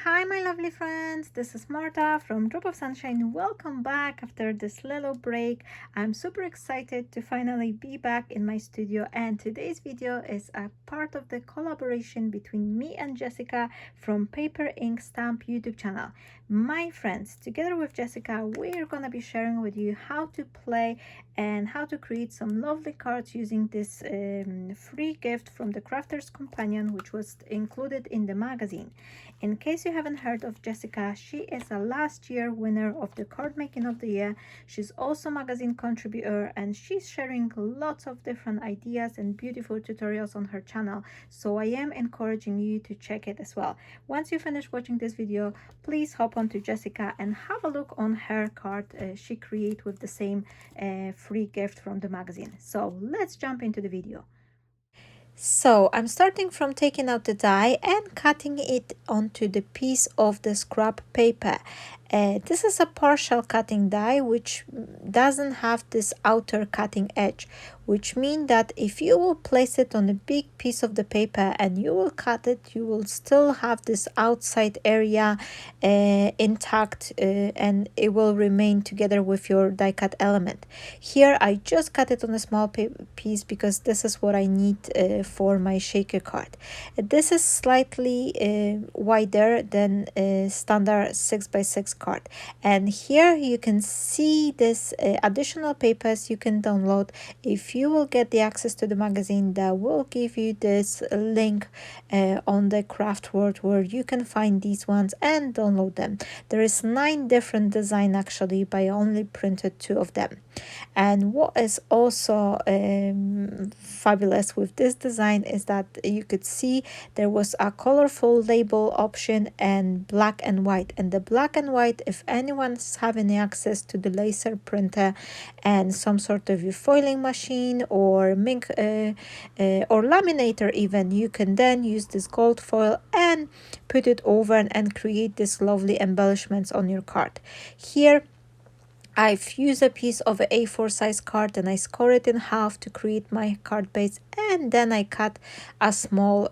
Hi my lovely friends, this is Marta from Drop of Sunshine. Welcome back after this little break. I'm super excited to finally be back in my studio, and today's video is a part of the collaboration between me and Jessica from Paper Ink Stamp YouTube channel. My friends, together with Jessica, we're gonna be sharing with you how to play and how to create some lovely cards using this free gift from the Crafter's Companion, which was included in the magazine. In case you haven't heard of Jessica, she is a last year winner of the Card Making of the Year. She's also magazine contributor, and she's sharing lots of different ideas and beautiful tutorials on her channel. So I am encouraging you to check it as well. Once you finish watching this video, please hop on to Jessica and have a look on her card she created with the same free gift from the magazine. So let's jump into the video. So I'm starting from taking out the die and cutting it onto the piece of the scrap paper. This is a partial cutting die which doesn't have this outer cutting edge, which means that if you will place it on a big piece of the paper and you will cut it, you will still have this outside area intact and it will remain together with your die cut element. Here I just cut it on a small piece because this is what I need for my shaker card. This is slightly wider than a standard 6x6 card, and here you can see this additional papers you can download. If you will get the access to the magazine, that will give you this link on the craft world where you can find these ones and download them. There is 9 different designs actually, but I only printed 2 of them. And what is also fabulous with this design is that you could see there was a colorful label option and black and white. And the black and white, if anyone's having access to the laser printer and some sort of foiling machine or ink or laminator even, you can then use this gold foil and put it over and create these lovely embellishments on your card. Here I've used a piece of an A4 size card and I score it in half to create my card base, and then I cut a small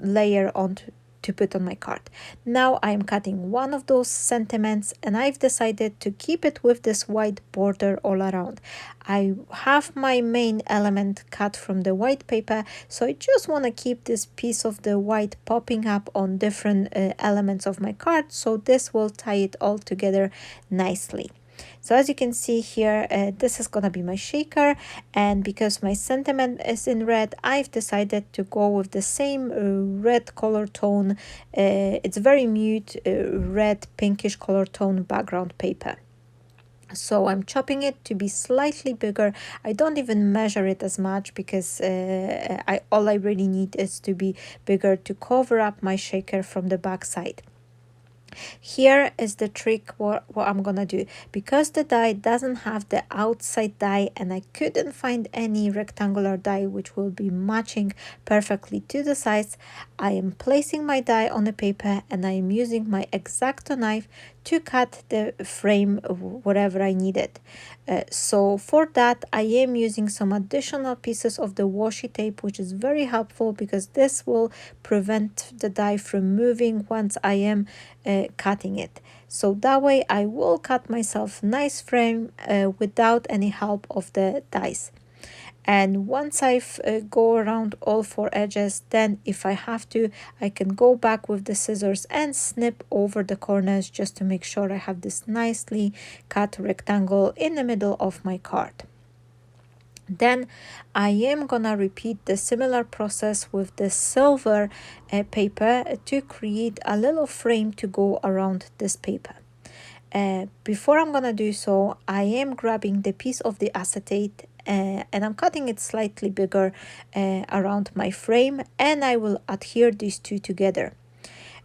layer onto to put on my card. Now I'm cutting one of those sentiments and I've decided to keep it with this white border all around. I have my main element cut from the white paper, so I just want to keep this piece of the white popping up on different elements of my card, so this will tie it all together nicely. So as you can see here, this is gonna be my shaker, and because my sentiment is in red, I've decided to go with the same red color tone. It's very mute red pinkish color tone background paper. So I'm chopping it to be slightly bigger. I don't even measure it as much because all I really need is to be bigger to cover up my shaker from the back side. Here is the trick what I'm gonna do. Because the die doesn't have the outside die and I couldn't find any rectangular die which will be matching perfectly to the size, I am placing my die on the paper and I am using my X-Acto knife to cut the frame whatever I needed. So for that I am using some additional pieces of the washi tape, which is very helpful because this will prevent the die from moving once I am cutting it. So that way I will cut myself nice frame without any help of the dies. And once I've go around all 4 edges, then if I have to, I can go back with the scissors and snip over the corners just to make sure I have this nicely cut rectangle in the middle of my card. Then I am gonna repeat the similar process with the silver paper to create a little frame to go around this paper. Before I'm gonna do so, I am grabbing the piece of the acetate and I'm cutting it slightly bigger around my frame, and I will adhere these two together.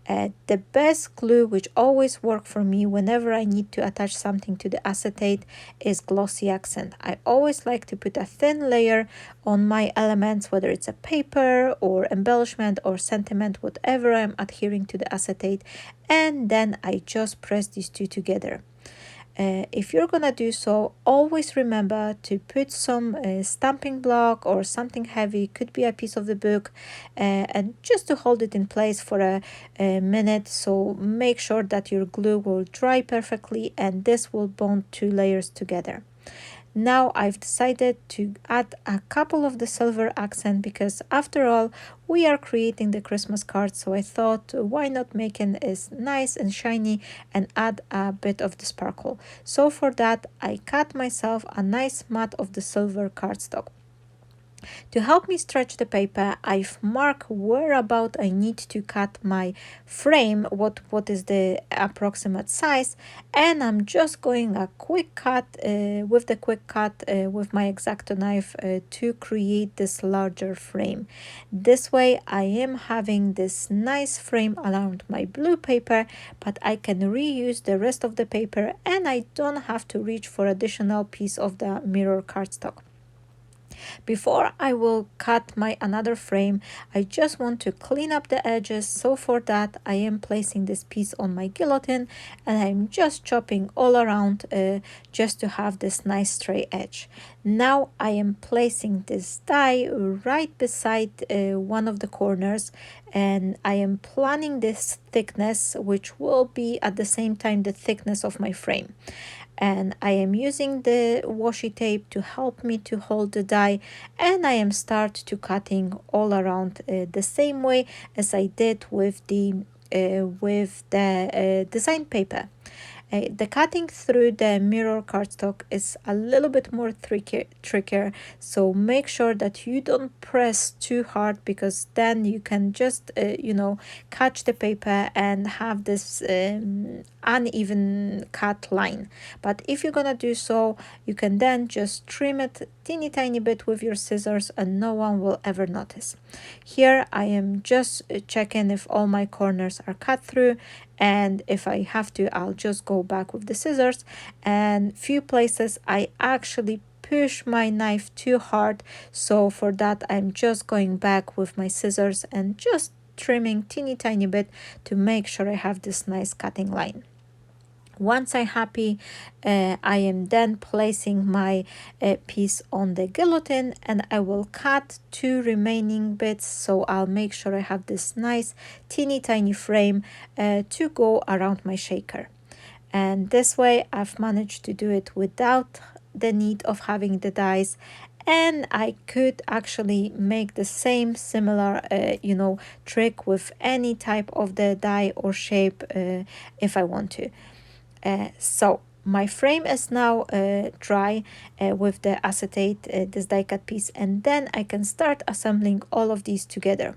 The best glue which always works for me whenever I need to attach something to the acetate is Glossy Accent. I always like to put a thin layer on my elements, whether it's a paper or embellishment or sentiment, whatever I'm adhering to the acetate, and then I just press these two together. If you're gonna do so, always remember to put some stamping block or something heavy, could be a piece of the book, and just to hold it in place for a minute. So make sure that your glue will dry perfectly and this will bond two layers together. Now I've decided to add a couple of the silver accent because after all we are creating the Christmas card, so I thought why not make it as nice and shiny and add a bit of the sparkle. So for that I cut myself a nice mat of the silver cardstock. To help me stretch the paper, I've marked where about I need to cut my frame, what is the approximate size, and I'm just going a quick cut with the quick cut with my X-Acto knife to create this larger frame. This way I am having this nice frame around my blue paper, but I can reuse the rest of the paper and I don't have to reach for additional piece of the mirror cardstock. Before I will cut my another frame, I just want to clean up the edges, so for that I am placing this piece on my guillotine and I'm just chopping all around just to have this nice straight edge. Now I am placing this die right beside one of the corners and I am planning this thickness, which will be at the same time the thickness of my frame. And I am using the washi tape to help me to hold the die, and I am start to cutting all around the same way as I did with the design paper. The cutting through the mirror cardstock is a little bit more trickier, so make sure that you don't press too hard because then you can just catch the paper and have this uneven cut line. But if you're gonna do so, you can then just trim it teeny tiny bit with your scissors and no one will ever notice. Here I am just checking if all my corners are cut through, and if I have to I'll just go back with the scissors, and few places I actually push my knife too hard, so for that I'm just going back with my scissors and just trimming teeny tiny bit to make sure I have this nice cutting line. Once I'm happy, I am then placing my piece on the guillotine and I will cut two remaining bits, so I'll make sure I have this nice teeny tiny frame to go around my shaker. And this way I've managed to do it without the need of having the dies, and I could actually make the same similar trick with any type of the die or shape if I want to. So my frame is now dry with the acetate, this die cut piece, and then I can start assembling all of these together.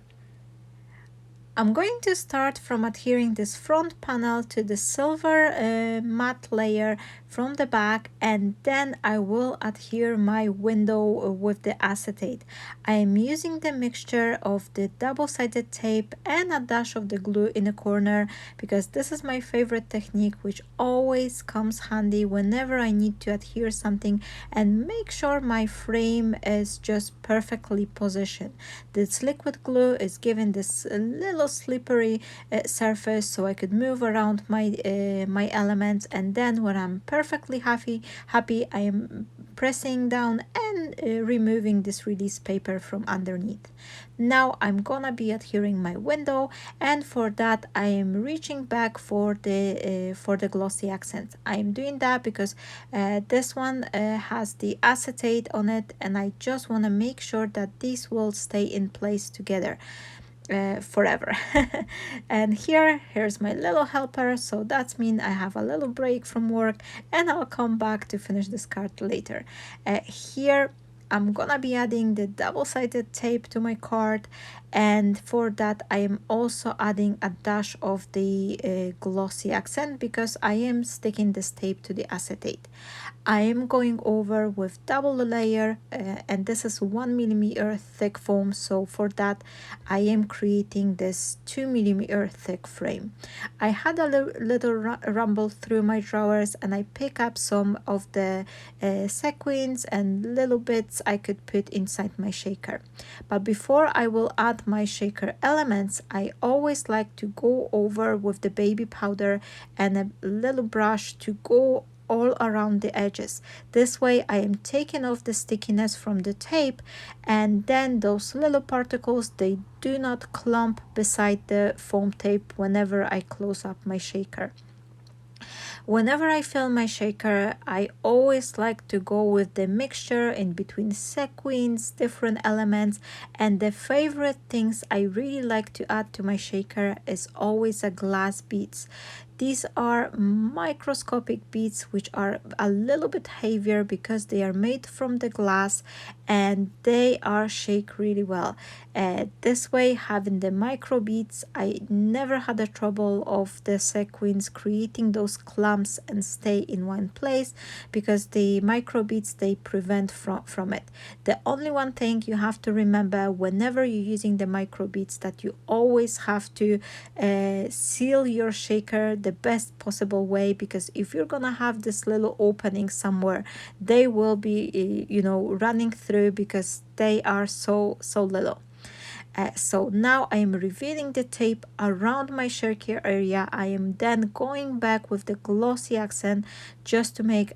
I'm going to start from adhering this front panel to the silver matte layer from the back, and then I will adhere my window with the acetate. I am using the mixture of the double-sided tape and a dash of the glue in a corner because this is my favorite technique, which always comes handy whenever I need to adhere something and make sure my frame is just perfectly positioned. This liquid glue is giving this little slippery surface so I could move around my elements, and then when I'm perfectly happy I am pressing down and removing this release paper from underneath. Now I'm gonna be adhering my window, and for that I am reaching back for the glossy accent. I am doing that because this one has the acetate on it and I just want to make sure that these will stay in place together forever. And here's my little helper, so that means I have a little break from work and I'll come back to finish this card later. Here I'm gonna be adding the double-sided tape to my card, and for that I am also adding a dash of the glossy accent because I am sticking this tape to the acetate. I am going over with double layer and this is 1mm thick foam, so for that I am creating this 2mm thick frame. I had a little rumble through my drawers and I pick up some of the sequins and little bits I could put inside my shaker. But before I will add my shaker elements, I always like to go over with the baby powder and a little brush to go all around the edges. This way I am taking off the stickiness from the tape, and then those little particles, they do not clump beside the foam tape whenever I close up my shaker. Whenever I fill my shaker, I always like to go with the mixture in between sequins, different elements, and the favorite things I really like to add to my shaker is always a glass beads. These are microscopic beads which are a little bit heavier because they are made from the glass, and they are shake really well. This way, having the micro beads, I never had a trouble of the sequins creating those clumps and stay in one place, because the micro beads, they prevent from it. The only one thing you have to remember whenever you're using the micro beads, that you always have to seal your shaker the best possible way, because if you're gonna have this little opening somewhere, they will be running through, because they are so little. So now I am revealing the tape around my shaker area. I am then going back with the glossy accent just to make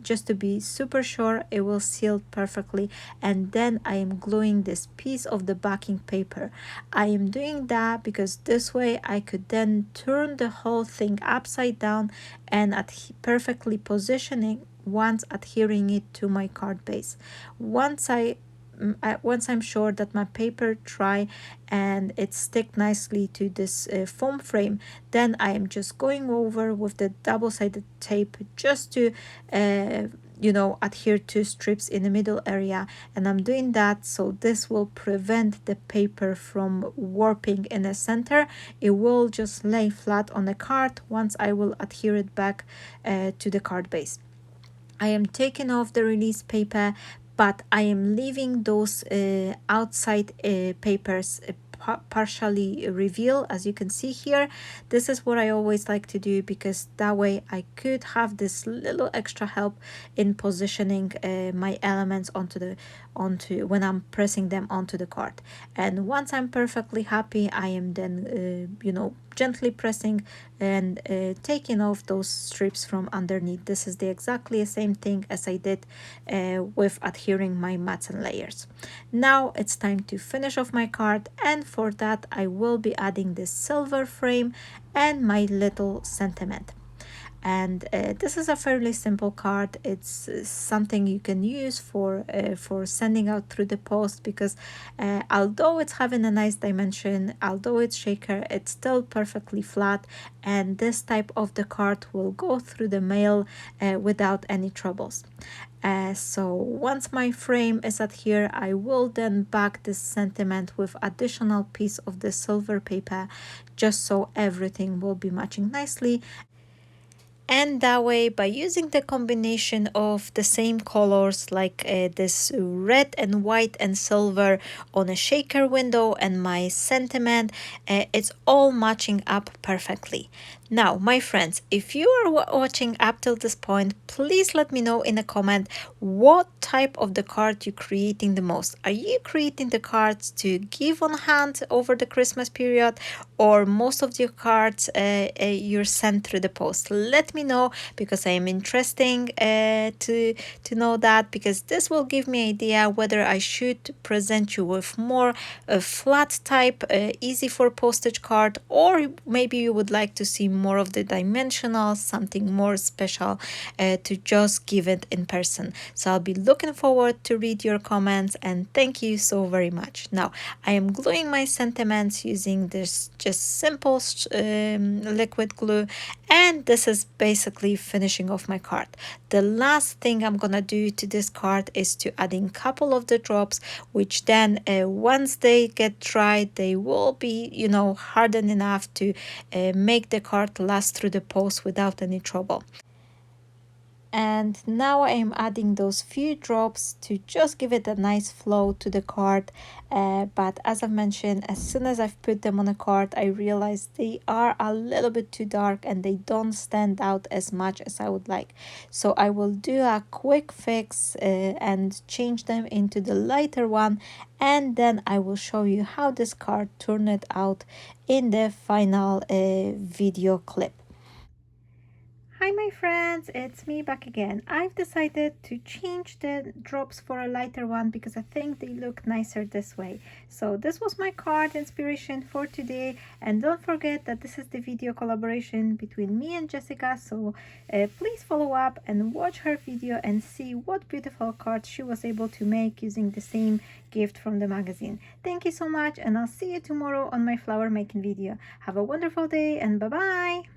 just to be super sure it will seal perfectly, and then I am gluing this piece of the backing paper. I am doing that because this way I could then turn the whole thing upside down and perfectly positioning once adhering it to my card base. Once I'm sure that my paper dry and it stick nicely to this foam frame, then I am just going over with the double-sided tape just to adhere to strips in the middle area, and I'm doing that so this will prevent the paper from warping in the center. It will just lay flat on the card once I will adhere it back to the card base. I am taking off the release paper, but I am leaving those outside papers partially reveal, as you can see here. This is what I always like to do, because that way I could have this little extra help in positioning my elements onto when I'm pressing them onto the card. And once I'm perfectly happy, I am then gently pressing and taking off those strips from underneath. This is the exactly the same thing as I did with adhering my mats and layers. Now it's time to finish off my card, and for that I will be adding this silver frame and my little sentiment. And this is a fairly simple card. It's something you can use for sending out through the post, because although it's having a nice dimension, although it's shaker, it's still perfectly flat, and this type of the card will go through the mail without any troubles. So once my frame is adhered, I will then back this sentiment with additional piece of the silver paper, just so everything will be matching nicely. And that way, by using the combination of the same colors, like this red and white and silver on a shaker window and my sentiment, it's all matching up perfectly. Now, my friends, if you are watching up till this point, please let me know in a comment what type of the card you're creating the most. Are you creating the cards to give on hand over the Christmas period, or most of your cards you're sent through the post? Let me know, because I am interested to know that, because this will give me idea whether I should present you with more flat type, easy for postage card, or maybe you would like to see more of the dimensional, something more special to just give it in person. So I'll be looking forward to read your comments, and thank you so very much. Now I am gluing my sentiments using this just simple liquid glue, and this is basically finishing off my card. The last thing I'm gonna do to this card is to add in couple of the drops, which then once they get dry, they will be hardened enough to make the card last through the post without any trouble. And now I am adding those few drops to just give it a nice flow to the card, but as I mentioned, as soon as I've put them on a card, I realized they are a little bit too dark and they don't stand out as much as I would like. So I will do a quick fix and change them into the lighter one, and then I will show you how this card turned out in the final video clip. Hi my friends, it's me back again. I've decided to change the drops for a lighter one because I think they look nicer this way. So this was my card inspiration for today, and don't forget that this is the video collaboration between me and Jessica, so please follow up and watch her video and see what beautiful cards she was able to make using the same gift from the magazine. Thank you so much, and I'll see you tomorrow on my flower making video. Have a wonderful day and bye bye!